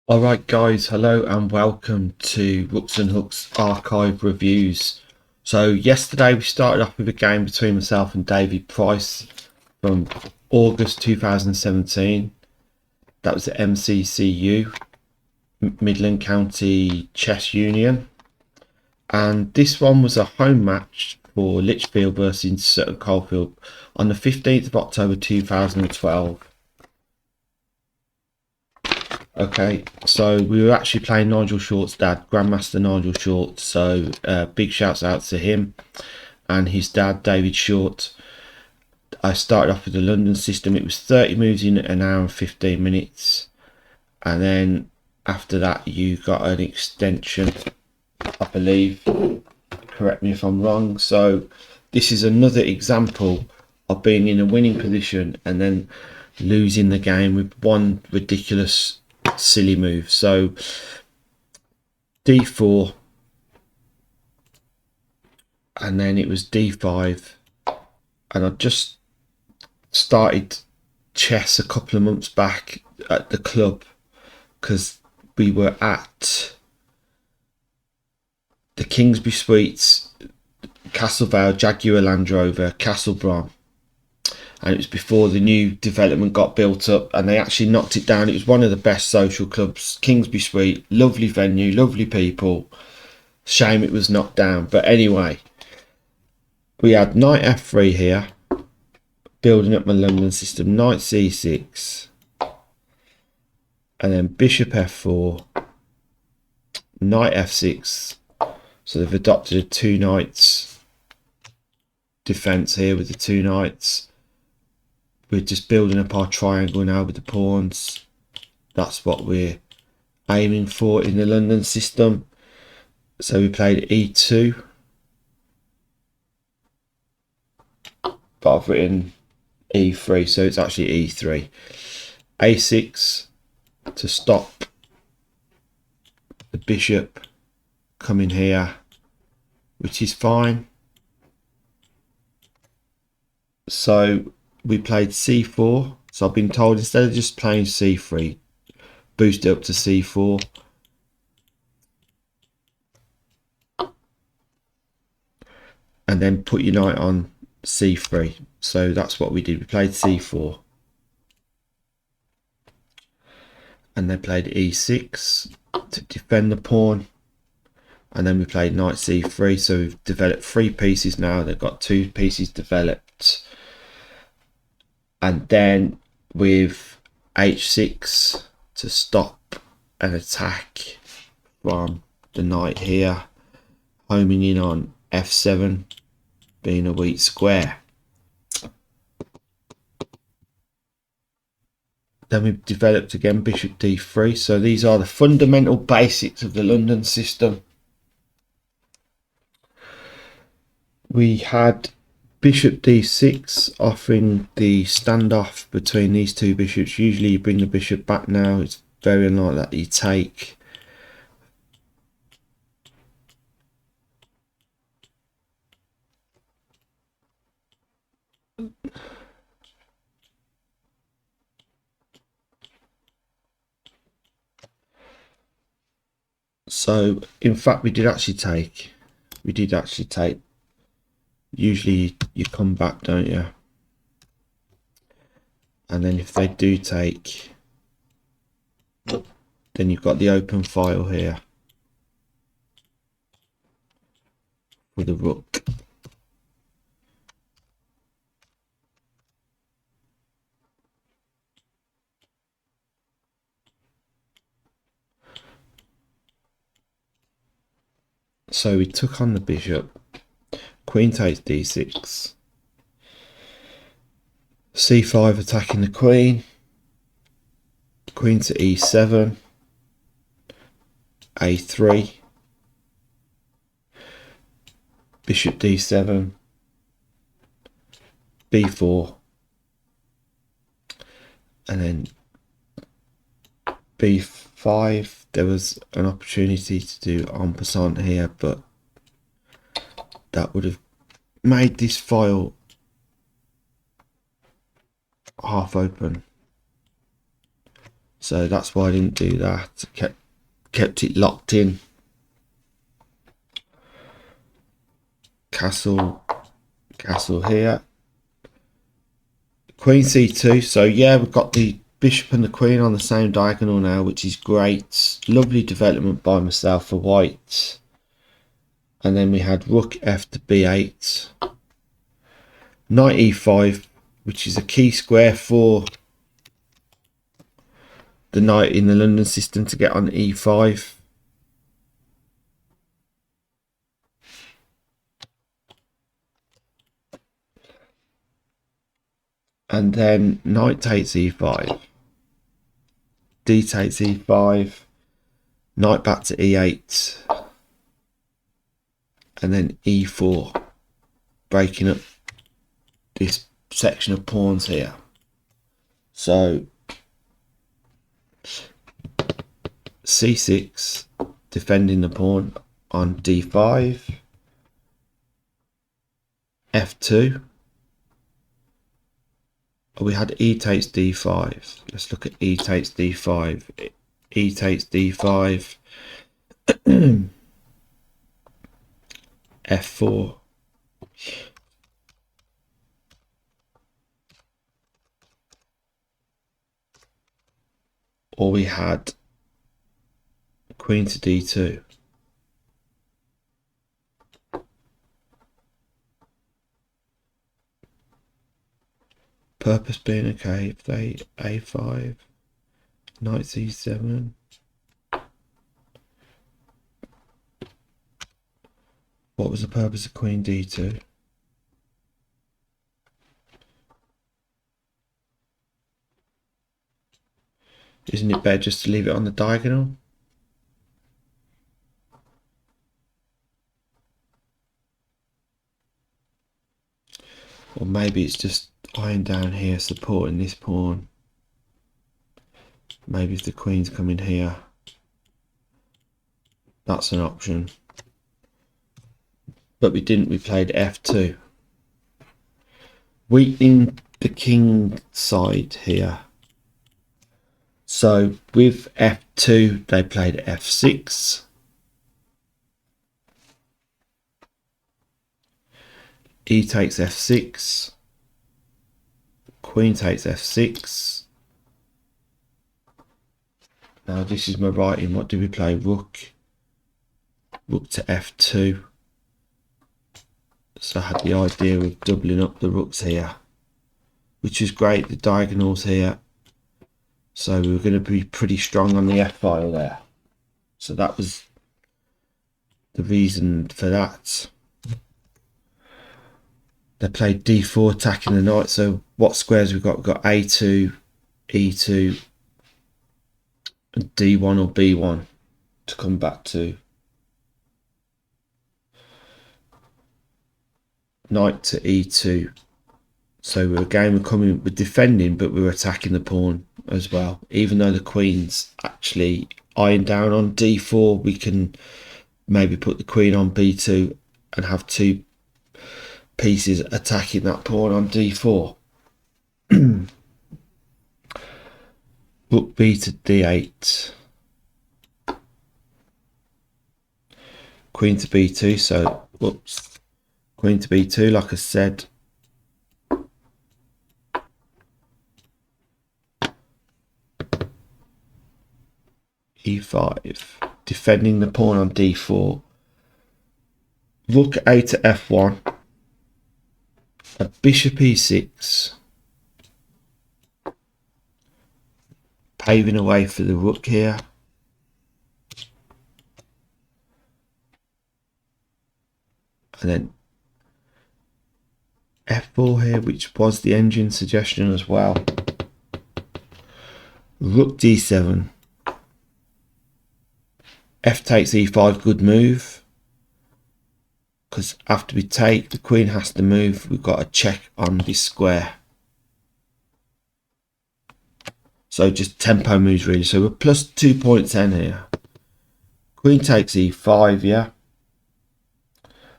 Alright guys, hello and welcome to Rooks and Hooks archive reviews. So yesterday we started off with a game between myself and David Price from August 2017. That was at MCCU, Midland County Chess Union. And this one was a home match for Lichfield versus Sutton Coldfield on the 15th of October 2012. Okay, so we were actually playing Nigel Short's dad, Grandmaster Nigel Short. So big shouts out to him and his dad, David Short. I started off with the London system. It was 30 moves in an hour and 15 minutes. And then after that, you got an extension, I believe. Correct me if I'm wrong. So this is another example of being in a winning position and then losing the game with one ridiculous silly move. So d4 and then it was d5, and I just started chess a couple of months back at the club because we were at the Kingsbury Suites, Castle Vale, Jaguar Land Rover, Castle Brom, and it was before the new development got built up and they actually knocked it down. It was one of the best social clubs, Kingsbury Suite, lovely venue, lovely people. Shame it was knocked down. But anyway, we had knight f3 here, building up my London system, knight c6, and then bishop f4, knight f6. So they've adopted a two knights defense here with the two knights. We're just building up our triangle now with the pawns. That's what we're aiming for in the London system. So we played e2, but I've written e3, so it's actually e3. a6 to stop the bishop coming here, which is fine. So we played c4. So I've been told instead of just playing c3, boost it up to c4. And then put your knight on c3. So that's what we did. We played c4. And they played e6 to defend the pawn. And then we played knight c3. So we've developed 3 pieces now. They've got 2 pieces developed. And then with h6 to stop an attack from the knight here, homing in on f7 being a weak square. Then we've developed again bishop d3. So these are the fundamental basics of the London system. We had bishop d6 offering the standoff between these two bishops. Usually you bring the bishop back now. It's very unlikely that you take. So in fact we did actually take. Usually you come back, don't you? And then if they do take, then you've got the open file here for the rook. So we took on the bishop, queen takes d6, c5 attacking the queen, queen to e7, a3, bishop d7, b4, and then b5. There was an opportunity to do en passant here, but that would have made this file half open. So that's why I didn't do that. Kept it locked in. Castle here. Queen c2. So yeah, we've got the bishop and the queen on the same diagonal now, which is great. Lovely development by myself for white. And then we had rook f to b8. Knight e5, which is a key square for the knight in the London system to get on e5. And then knight takes e5, d takes e5, knight back to e8, and then e4, breaking up this section of pawns here. So c6, defending the pawn on d5, f2. We had e takes d5. Let's look at e takes d5. E takes d5. f4. Or we had queen to d2. Purpose being okay if they a5, knight c7. What was the purpose of queen d2? Isn't it better just to leave it on the diagonal? Or maybe it's just lying down here supporting this pawn. Maybe if the queen's coming here, that's an option. But we didn't, we played f2. Weakening the king side here. So with f2 they played f6. E takes f6. Queen takes f6. Now this is my writing. What do we play? Rook to f2. So I had the idea of doubling up the rooks here, which is great. The diagonals here. So we were going to be pretty strong on the f file there. So that was the reason for that. They played d4, attacking the knight. So what squares we've got? We've got a2, e2, and d1 or b1 to come back to. Knight to e2. So we're defending, but we were attacking the pawn as well. Even though the queen's actually eyeing down on d4, we can maybe put the queen on b2 and have two pieces attacking that pawn on d4. Rook b to d8. Queen to b2. So, whoops. Queen to b2, like I said. e5. Defending the pawn on d4. Rook a to f1. A bishop e6. Paving away for the rook here. And then f4 here, which was the engine suggestion as well. Rook d7. F takes e5, good move. Because after we take, the queen has to move. We've got a check on this square. So just tempo moves really. So we're plus 2.10 here. Queen takes e5, yeah.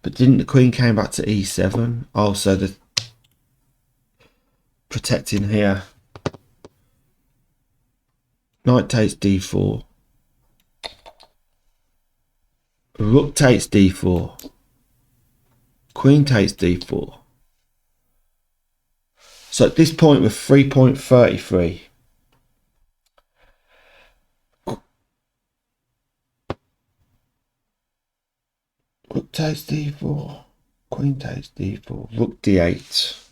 But didn't the queen came back to e7? Oh, so the protecting here. Knight takes d4. Rook takes d4. Queen takes d4. So at this point we're 3.33. Rook takes d4. Queen takes d4. Rook d8.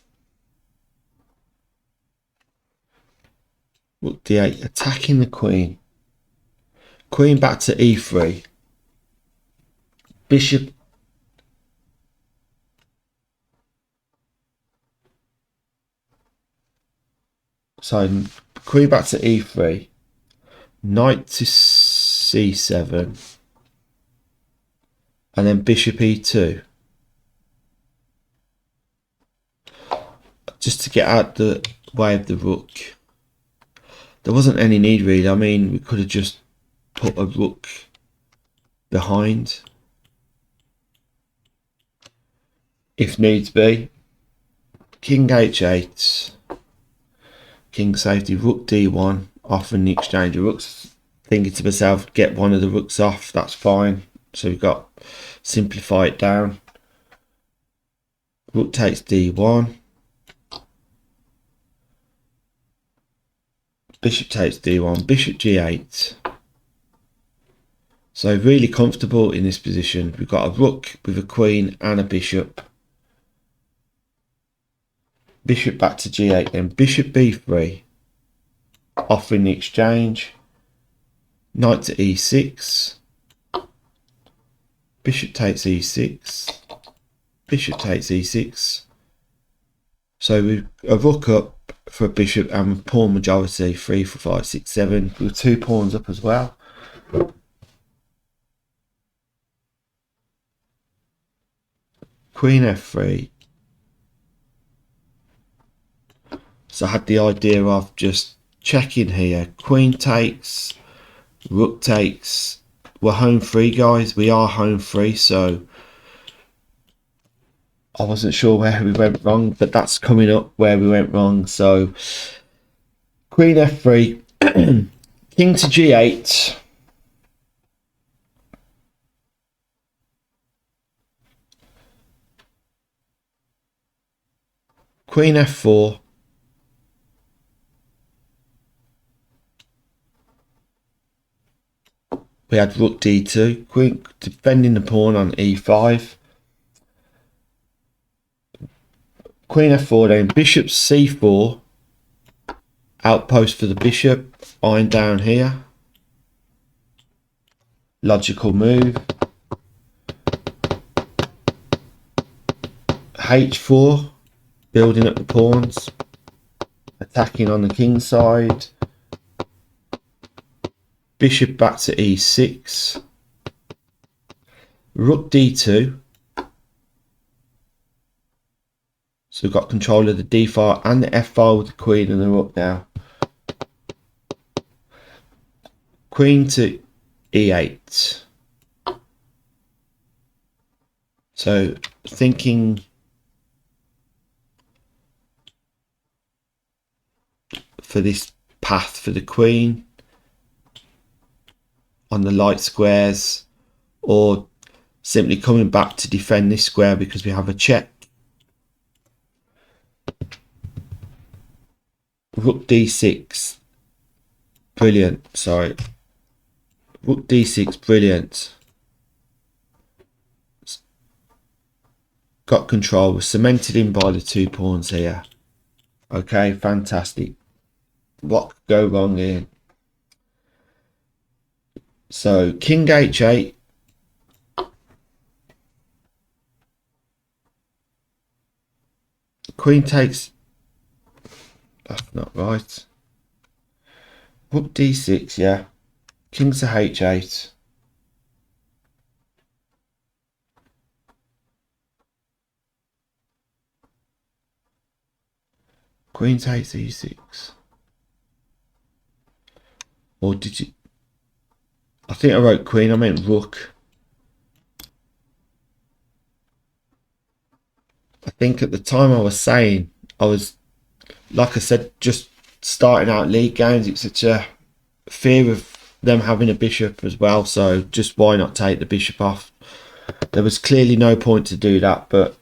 Rook d8, attacking the queen. Queen back to e3. Bishop. So queen back to e3. Knight to c7. And then bishop e2. Just to get out the way of the rook. There wasn't any need really. I mean, we could have just put a rook behind if needs be. King h8. King safety. Rook d1. Offering the exchange of rooks. Thinking to myself, get one of the rooks off. That's fine. So we've got simplify it down. Rook takes d1. Bishop takes d1. Bishop g8. So really comfortable in this position. We've got a rook with a queen and a bishop. Bishop back to g8, then bishop b3. Offering the exchange. Knight to e6. Bishop takes e6. Bishop takes e6. So we've a rook up for a bishop and pawn majority 3, 4, 5, 6, 7 with 2 pawns up as well. Queen f3. So I had the idea of just checking here. Queen takes, rook takes. We're home free, guys. We are home free, so I wasn't sure where we went wrong, but that's coming up where we went wrong. So queen f3, king to g8. Queen f4. We had rook d2, queen defending the pawn on e5. Queen f4, then bishop c4. Outpost for the bishop, iron down here. Logical move. h4, building up the pawns. Attacking on the king side. Bishop back to e6. Rook d2. So we've got control of the d file and the f file with the queen and the rook now. Queen to e8. So thinking for this path for the queen on the light squares, or simply coming back to defend this square because we have a check. Rook d6, brilliant. Sorry, rook d6, brilliant. Got control. We're cemented in by the 2 pawns here. Okay, fantastic. What could go wrong here? So king h8. Queen takes. That's not right. Rook d6, yeah. King to h8. Queen takes e6. Or did you? I think I wrote queen, I meant rook. I think at the time I was saying, I was, like I said, just starting out league games. It's such a fear of them having a bishop as well, so just why not take the bishop off? There was clearly no point to do that, but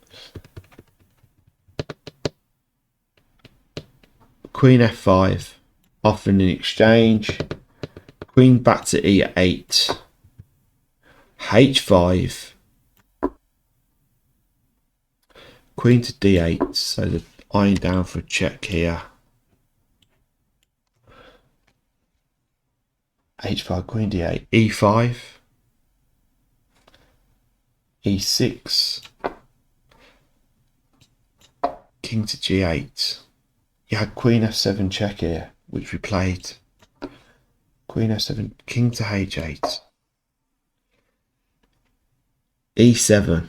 queen f5, offering an exchange, queen back to e8, h5, queen to d8, so the eyeing down for a check here. h5, queen d8, e5, e6, king to g8. You had queen f7 check here, which we played. Queen f7, king to h8, e7.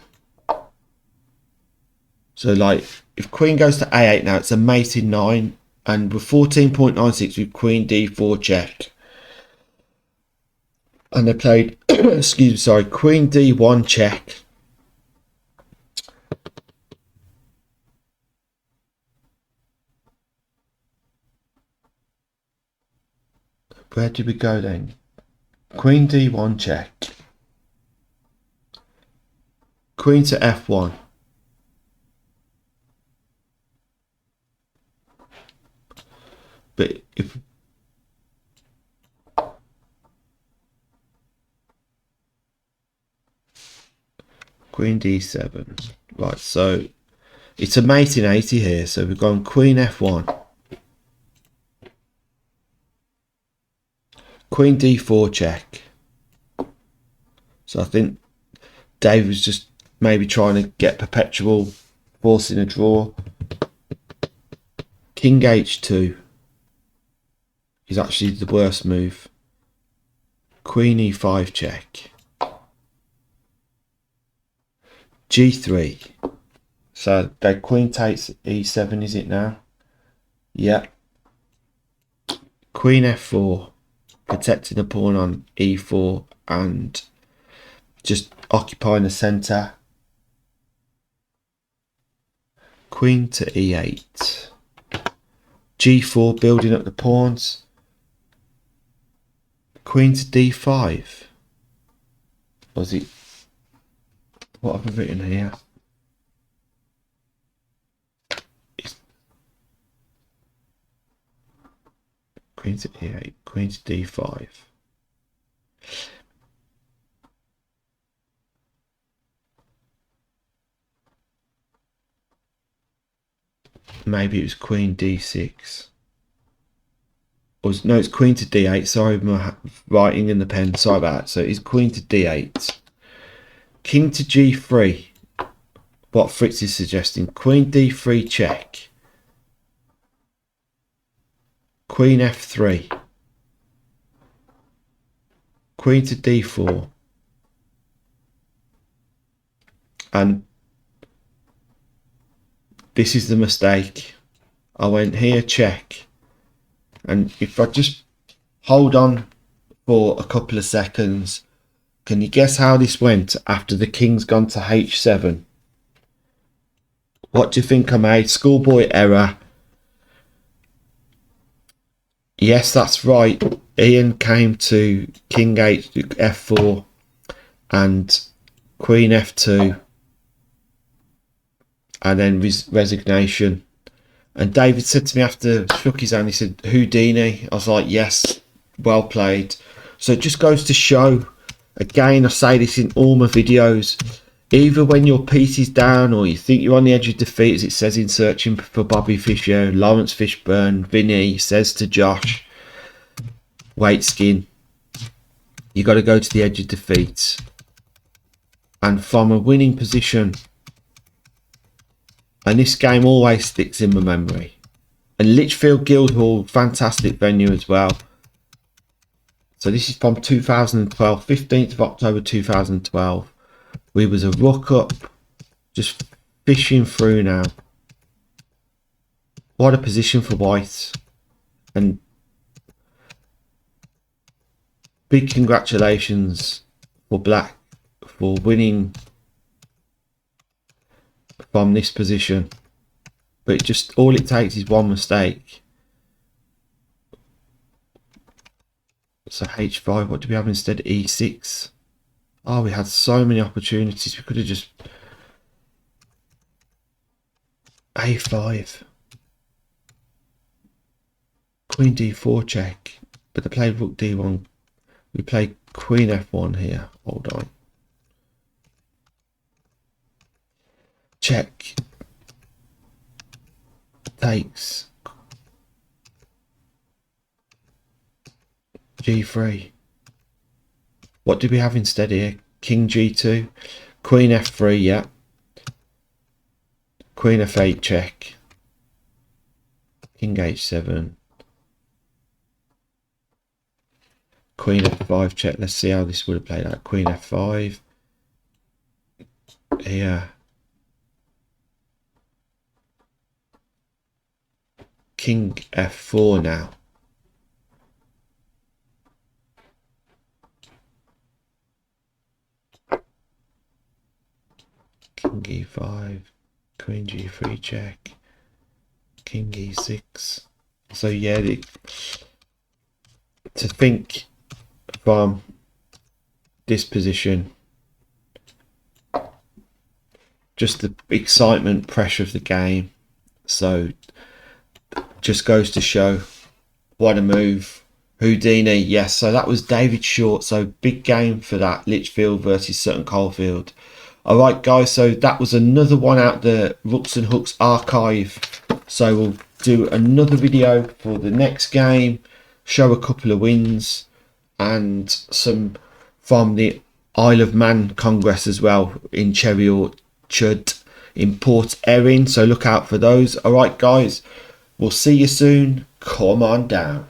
So like, if queen goes to a8 now, it's a mate in 9, and with 14.96 with queen d4 check. And they played, excuse me, sorry, queen d1 check. Where did we go then? Queen d1 check. Queen to f1. But if queen d7, right, so it's a mate in 80 here, so we've gone queen f1, queen d4 check. So I think Dave was just maybe trying to get perpetual, forcing a draw. King h2 is actually the worst move. Queen e5 check. g3. So the queen takes e7, is it now? Yeah. Queen f4, protecting the pawn on e4 and just occupying the centre. Queen to e8. g4, building up the pawns. Queen to d5. Was it? What have I written here? Queen to e8, queen to d5. Maybe it was queen d6. Or no, it's queen to d8. Sorry, my writing in the pen. Sorry about that. So it's queen to d8. King to g3. What Fritz is suggesting. Queen d3 check. Queen f3. Queen to d4. And this is the mistake. I went here, check. And if I just hold on for a couple of seconds, can you guess how this went after the king's gone to h7? What do you think I made? Schoolboy error. Yes, that's right. Ian came to king f4 and queen f2 and then resignation. And David said to me after shook his hand, he said, Houdini. I was like, yes, well played. So it just goes to show, again, I say this in all my videos, either when your piece is down or you think you're on the edge of defeat, as it says in Searching for Bobby Fischer, Lawrence Fishburne, Vinny says to Josh, Wait Skin, you got to go to the edge of defeat. And from a winning position, and this game always sticks in my memory. And Lichfield Guildhall, fantastic venue as well. So this is from 2012, 15th of October 2012. We was a rook up, just fishing through now. What a position for white. And big congratulations for black for winning from this position. But all it takes is one mistake. So h5, what do we have instead? e6. Oh, we had so many opportunities. We could have just a5. Queen d4 check. But they played rook d1. We played queen f1 here. Hold on. Check. Takes. g3. What do we have instead here? King g2. Queen f3, yeah. Queen f8 check. King h7. Queen f5 check. Let's see how this would have played out. Queen f5. Here. King f4 now. King e5. Queen g3 check. King e6. So yeah, to think from this position, just the excitement, pressure of the game. So just goes to show what a move. Houdini, yes. So that was David Short. So big game for that. Lichfield versus Sutton Coldfield. All right, guys. So that was another one out the Rooks and Hooks archive. So we'll do another video for the next game, show a couple of wins and some from the Isle of Man Congress as well in Cherry Orchard in Port Erin. So look out for those. All right, guys. We'll see you soon. Come on down.